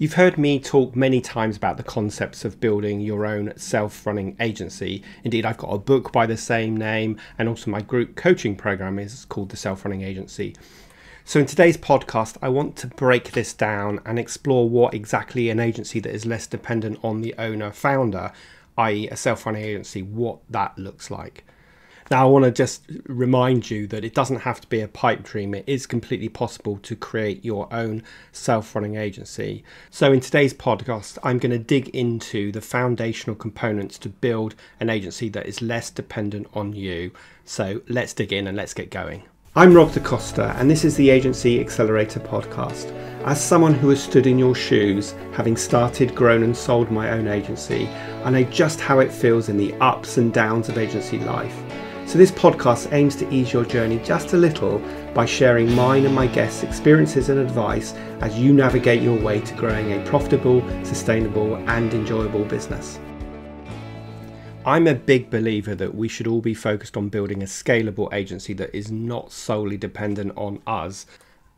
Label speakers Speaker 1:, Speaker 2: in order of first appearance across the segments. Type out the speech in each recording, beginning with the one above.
Speaker 1: You've heard me talk many times about the concepts of building your own self-running agency. Indeed, I've got a book by the same name, and also my group coaching program is called the Self-Running Agency. So in today's podcast, I want to break this down and explore what exactly an agency that is less dependent on the owner founder, i.e. a self-running agency, what that looks like. Now, I want to just remind you that it doesn't have to be a pipe dream. It is completely possible to create your own self-running agency. So in today's podcast, I'm going to dig into the foundational components to build an agency that is less dependent on you. So let's dig in and let's get going. I'm Rob DaCosta, and this is the Agency Accelerator podcast. As someone who has stood in your shoes, having started, grown and sold my own agency, I know just how it feels in the ups and downs of agency life. So this podcast aims to ease your journey just a little by sharing mine and my guests' experiences and advice as you navigate your way to growing a profitable, sustainable and enjoyable business. I'm a big believer that we should all be focused on building a scalable agency that is not solely dependent on us.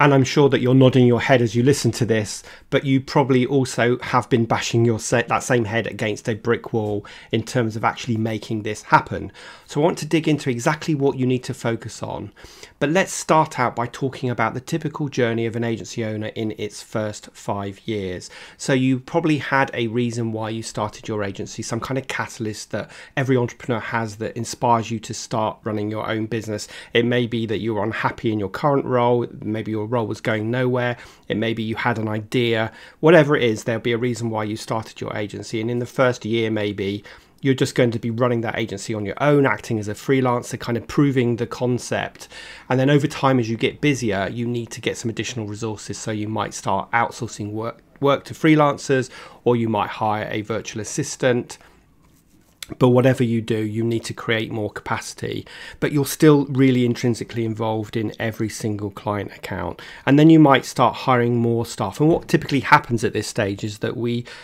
Speaker 1: And I'm sure that you're nodding your head as you listen to this, but you probably also have been bashing that same head against a brick wall in terms of actually making this happen. So I want to dig into exactly what you need to focus on. But let's start out by talking about the typical journey of an agency owner in its first 5 years. So you probably had a reason why you started your agency, some kind of catalyst that every entrepreneur has that inspires you to start running your own business. It may be that you're unhappy in your current role, maybe your role was going nowhere, it may be you had an idea, whatever it is, there'll be a reason why you started your agency. And in the first year, maybe you're just going to be running that agency on your own, acting as a freelancer, kind of proving the concept. And then over time, as you get busier, you need to get some additional resources. So you might start outsourcing work to freelancers, or you might hire a virtual assistant. But whatever you do, you need to create more capacity, but you're still really intrinsically involved in every single client account. And then you might start hiring more staff. And what typically happens at this stage is that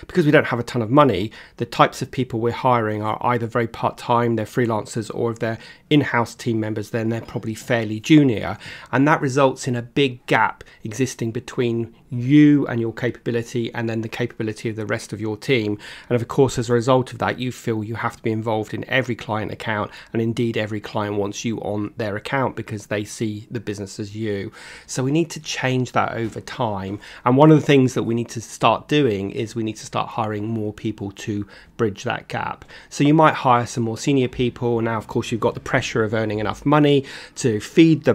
Speaker 1: because we don't have a ton of money, the types of people we're hiring are either very part-time, they're freelancers, or if they're in-house team members, then they're probably fairly junior. And that results in a big gap existing between you and your capability and then the capability of the rest of your team. And of course, as a result of that, you feel you have to be involved in every client account, and indeed every client wants you on their account because they see the business as you. So we need to change that over time, and one of the things that we need to start doing is we need to start hiring more people to bridge that gap. So you might hire some more senior people. Now of course you've got the pressure of earning enough money to feed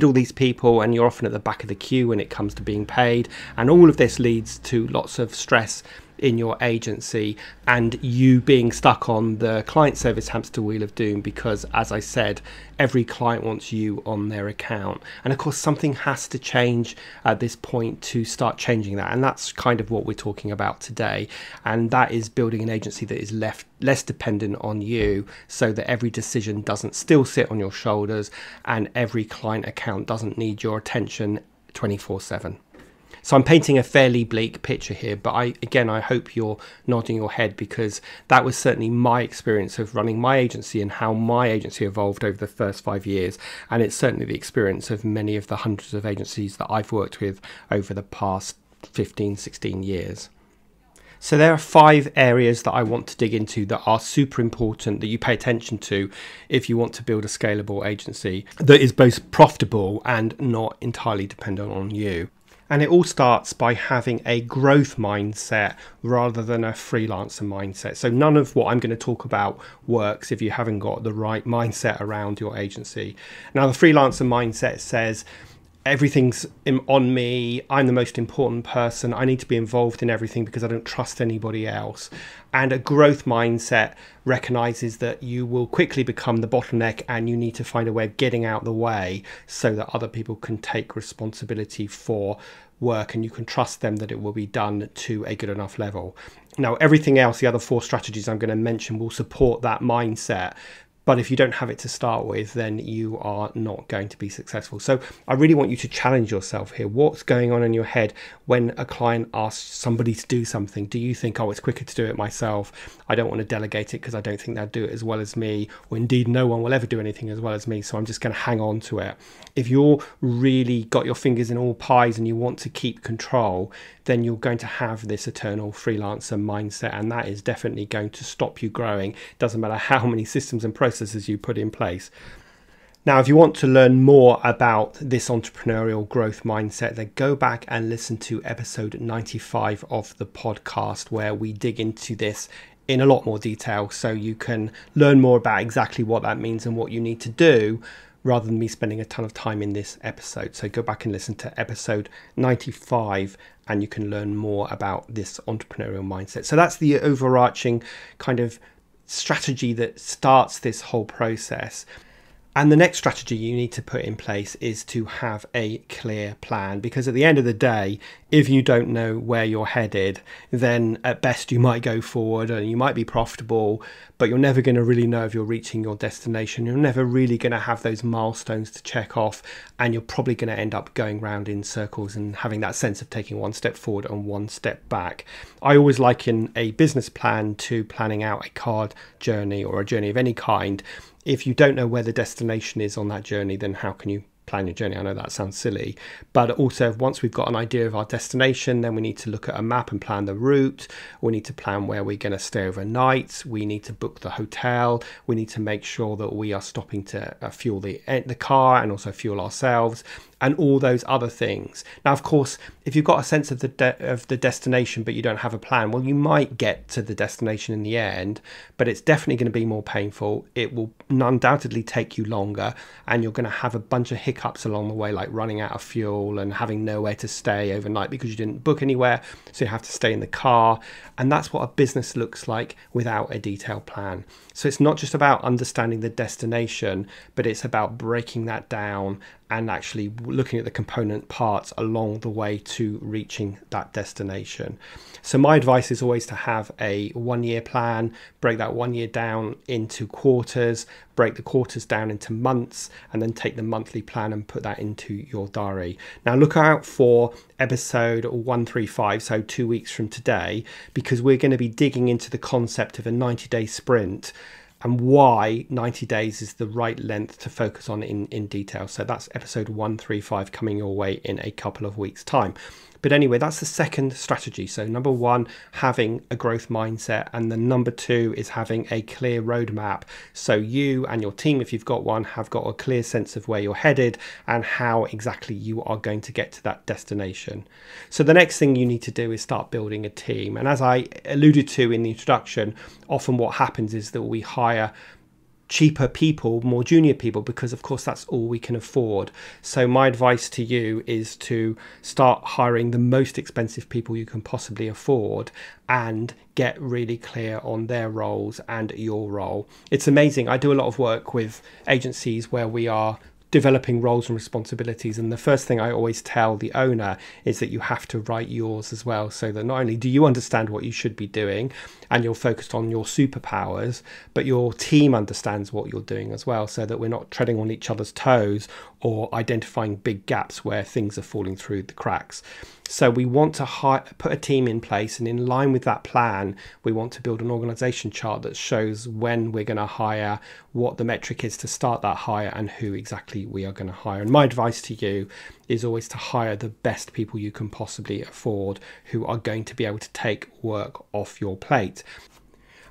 Speaker 1: all these people, and you're often at the back of the queue when it comes to being paid, and all of this leads to lots of stress in your agency and you being stuck on the client service hamster wheel of doom because, as I said, every client wants you on their account. And of course something has to change at this point to start changing that, and that's kind of what we're talking about today, and that is building an agency that is less dependent on you, so that every decision doesn't still sit on your shoulders and every client account doesn't need your attention 24/7. So I'm painting a fairly bleak picture here, but I hope you're nodding your head, because that was certainly my experience of running my agency and how my agency evolved over the first 5 years. And it's certainly the experience of many of the hundreds of agencies that I've worked with over the past 15, 16 years. So there are 5 areas that I want to dig into that are super important that you pay attention to if you want to build a scalable agency that is both profitable and not entirely dependent on you. And it all starts by having a growth mindset rather than a freelancer mindset. So none of what I'm going to talk about works if you haven't got the right mindset around your agency. Now, the freelancer mindset says, everything's on me, I'm the most important person, I need to be involved in everything because I don't trust anybody else. And a growth mindset recognizes that you will quickly become the bottleneck and you need to find a way of getting out the way so that other people can take responsibility for work and you can trust them that it will be done to a good enough level. Now, everything else, the other 4 strategies I'm going to mention, will support that mindset. But if you don't have it to start with, then you are not going to be successful. So I really want you to challenge yourself here. What's going on in your head when a client asks somebody to do something? Do you think, oh, it's quicker to do it myself? I don't want to delegate it because I don't think they'll do it as well as me, or indeed no one will ever do anything as well as me, so I'm just going to hang on to it. If you're really got your fingers in all pies and you want to keep control, then you're going to have this eternal freelancer mindset, and that is definitely going to stop you growing. Doesn't matter how many systems and processes you put in place. Now, if you want to learn more about this entrepreneurial growth mindset, then go back and listen to episode 95 of the podcast, where we dig into this in a lot more detail, so you can learn more about exactly what that means and what you need to do, rather than me spending a ton of time in this episode. So go back and listen to episode 95 and you can learn more about this entrepreneurial mindset. So that's the overarching kind of strategy that starts this whole process. And the next strategy you need to put in place is to have a clear plan, because at the end of the day, if you don't know where you're headed, then at best you might go forward and you might be profitable, but you're never going to really know if you're reaching your destination. You're never really going to have those milestones to check off, and you're probably going to end up going round in circles and having that sense of taking one step forward and one step back. I always liken a business plan to planning out a card journey or a journey of any kind. If you don't know where the destination is on that journey, then how can you plan your journey? I know that sounds silly, but also once we've got an idea of our destination, then we need to look at a map and plan the route. We need to plan where we're going to stay overnight. We need to book the hotel. We need to make sure that we are stopping to fuel the car and also fuel ourselves, and all those other things. Now, of course, if you've got a sense of the destination but you don't have a plan, well, you might get to the destination in the end, but it's definitely going to be more painful. It will undoubtedly take you longer, and you're going to have a bunch of hiccups along the way, like running out of fuel and having nowhere to stay overnight because you didn't book anywhere, so you have to stay in the car. And that's what a business looks like without a detailed plan. So it's not just about understanding the destination, but it's about breaking that down and actually looking at the component parts along the way to reaching that destination. So my advice is always to have a 1 year plan, break that 1 year down into quarters, break the quarters down into months, and then take the monthly plan and put that into your diary. Now look out for episode 135, so 2 weeks from today, because we're going to be digging into the concept of a 90-day sprint and why 90 days is the right length to focus on in detail. So that's episode 135 coming your way in a couple of weeks' time. But anyway, that's the second strategy. So number one, having a growth mindset. And the number two is having a clear roadmap. So you and your team, if you've got one, have got a clear sense of where you're headed and how exactly you are going to get to that destination. So the next thing you need to do is start building a team. And as I alluded to in the introduction, often what happens is that we hire cheaper people, more junior people, because of course that's all we can afford. So my advice to you is to start hiring the most expensive people you can possibly afford and get really clear on their roles and your role. It's amazing. I do a lot of work with agencies where we are developing roles and responsibilities, and the first thing I always tell the owner is that you have to write yours as well, so that not only do you understand what you should be doing and you're focused on your superpowers, but your team understands what you're doing as well, so that we're not treading on each other's toes or identifying big gaps where things are falling through the cracks. So we want to put a team in place, and in line with that plan, we want to build an organization chart that shows when we're going to hire, what the metric is to start that hire, and who exactly we are going to hire. And my advice to you is always to hire the best people you can possibly afford, who are going to be able to take work off your plate.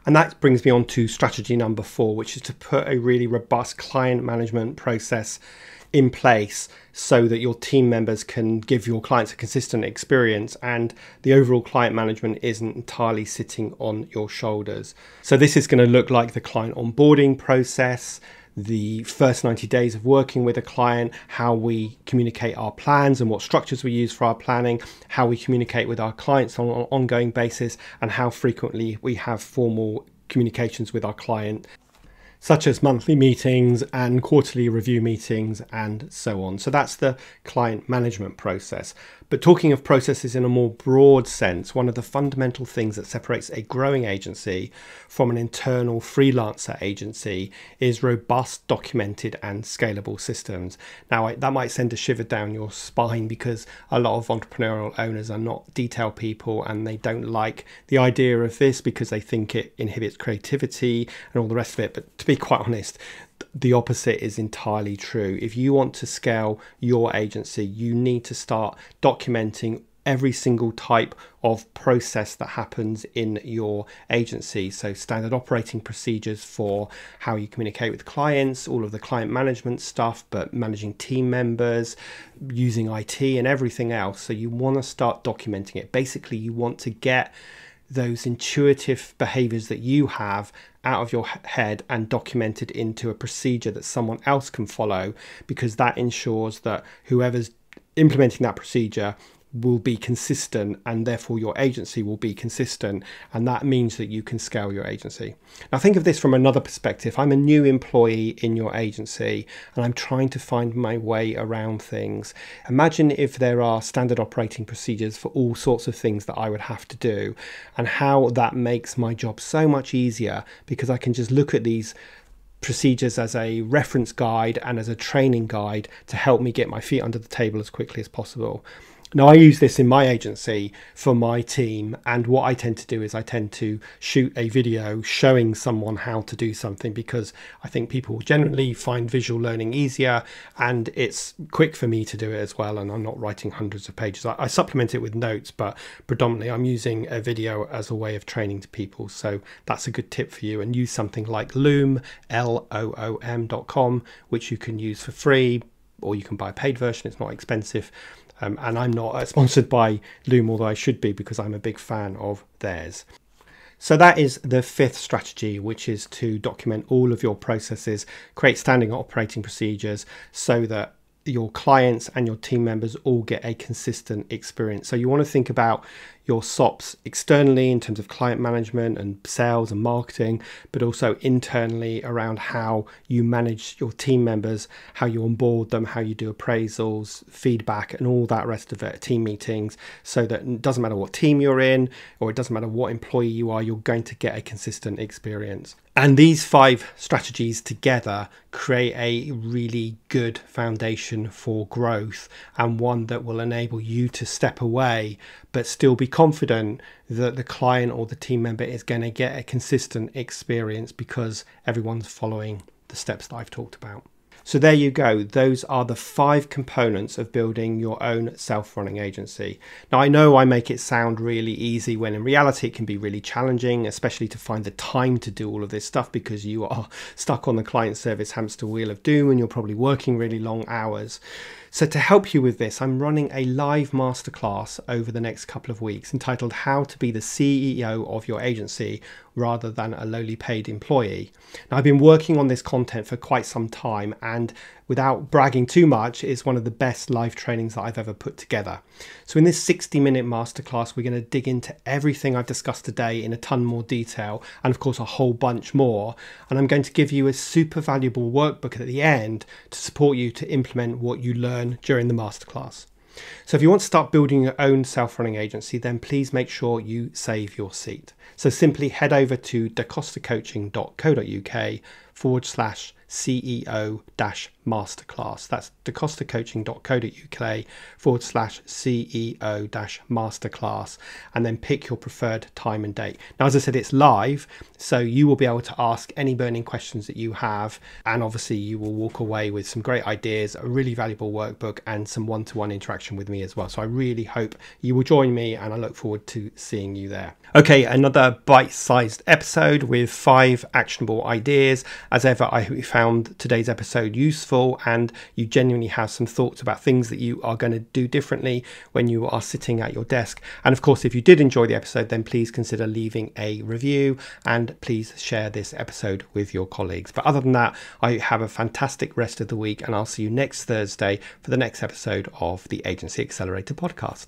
Speaker 1: And that brings me on to strategy number 4, which is to put a really robust client management process in place so that your team members can give your clients a consistent experience and the overall client management isn't entirely sitting on your shoulders. So this is going to look like the client onboarding process, the first 90 days of working with a client, how we communicate our plans and what structures we use for our planning, how we communicate with our clients on an ongoing basis, and how frequently we have formal communications with our client. such as monthly meetings and quarterly review meetings and so on. So that's the client management process. But talking of processes in a more broad sense, one of the fundamental things that separates a growing agency from an internal freelancer agency is robust, documented and scalable systems. Now, that might send a shiver down your spine because a lot of entrepreneurial owners are not detail people and they don't like the idea of this because they think it inhibits creativity and all the rest of it. But to be quite honest, the opposite is entirely true. If you want to scale your agency, you need to start documenting every single type of process that happens in your agency. So standard operating procedures for how you communicate with clients, all of the client management stuff, but managing team members, using IT and everything else. So you want to start documenting it. Basically, you want to get those intuitive behaviors that you have out of your head and documented into a procedure that someone else can follow, because that ensures that whoever's implementing that procedure will be consistent and therefore your agency will be consistent, and that means that you can scale your agency. Now think of this from another perspective. I'm a new employee in your agency and I'm trying to find my way around things. Imagine if there are standard operating procedures for all sorts of things that I would have to do, and how that makes my job so much easier because I can just look at these procedures as a reference guide and as a training guide to help me get my feet under the table as quickly as possible. Now, I use this in my agency for my team, and what I tend to do is I tend to shoot a video showing someone how to do something, because I think people generally find visual learning easier and it's quick for me to do it as well, and I'm not writing hundreds of pages. I supplement it with notes, but predominantly I'm using a video as a way of training to people. So that's a good tip for you, and use something like Loom, loom.com, which you can use for free, or you can buy a paid version. It's not expensive. And I'm not sponsored by Loom, although I should be because I'm a big fan of theirs. So that is the fifth strategy, which is to document all of your processes, create standing operating procedures so that your clients and your team members all get a consistent experience. So you want to think about your SOPs externally in terms of client management and sales and marketing, but also internally around how you manage your team members, how you onboard them, how you do appraisals, feedback, and all that rest of it, team meetings, so that it doesn't matter what team you're in or it doesn't matter what employee you are, you're going to get a consistent experience. And these 5 strategies together create a really good foundation for growth, and one that will enable you to step away but still be confident that the client or the team member is going to get a consistent experience because everyone's following the steps that I've talked about. So there you go. Those are the 5 components of building your own self-running agency. Now, I know I make it sound really easy when in reality it can be really challenging, especially to find the time to do all of this stuff because you are stuck on the client service hamster wheel of doom and you're probably working really long hours. So to help you with this, I'm running a live masterclass over the next couple of weeks entitled How to Be the CEO of Your Agency Rather Than a Lowly Paid Employee. Now, I've been working on this content for quite some time, and without bragging too much, it's one of the best live trainings that I've ever put together. So in this 60-minute masterclass, we're going to dig into everything I've discussed today in a ton more detail, and of course a whole bunch more. And I'm going to give you a super valuable workbook at the end to support you to implement what you learn during the masterclass. So if you want to start building your own self-running agency, then please make sure you save your seat. So simply head over to dacostacoaching.co.uk/CEO-masterclass. That's dacostacoaching.co.uk/CEO-masterclass, and then pick your preferred time and date. Now, as I said, it's live, so you will be able to ask any burning questions that you have, and obviously you will walk away with some great ideas, a really valuable workbook, and some one-to-one interaction with me as well. So I really hope you will join me, and I look forward to seeing you there. Okay, another bite-sized episode with 5 actionable ideas. As ever, I hope you found today's episode useful and you genuinely have some thoughts about things that you are going to do differently when you are sitting at your desk. And of course, if you did enjoy the episode, then please consider leaving a review and please share this episode with your colleagues. But other than that, I have a fantastic rest of the week, and I'll see you next Thursday for the next episode of the Agency Accelerator podcast.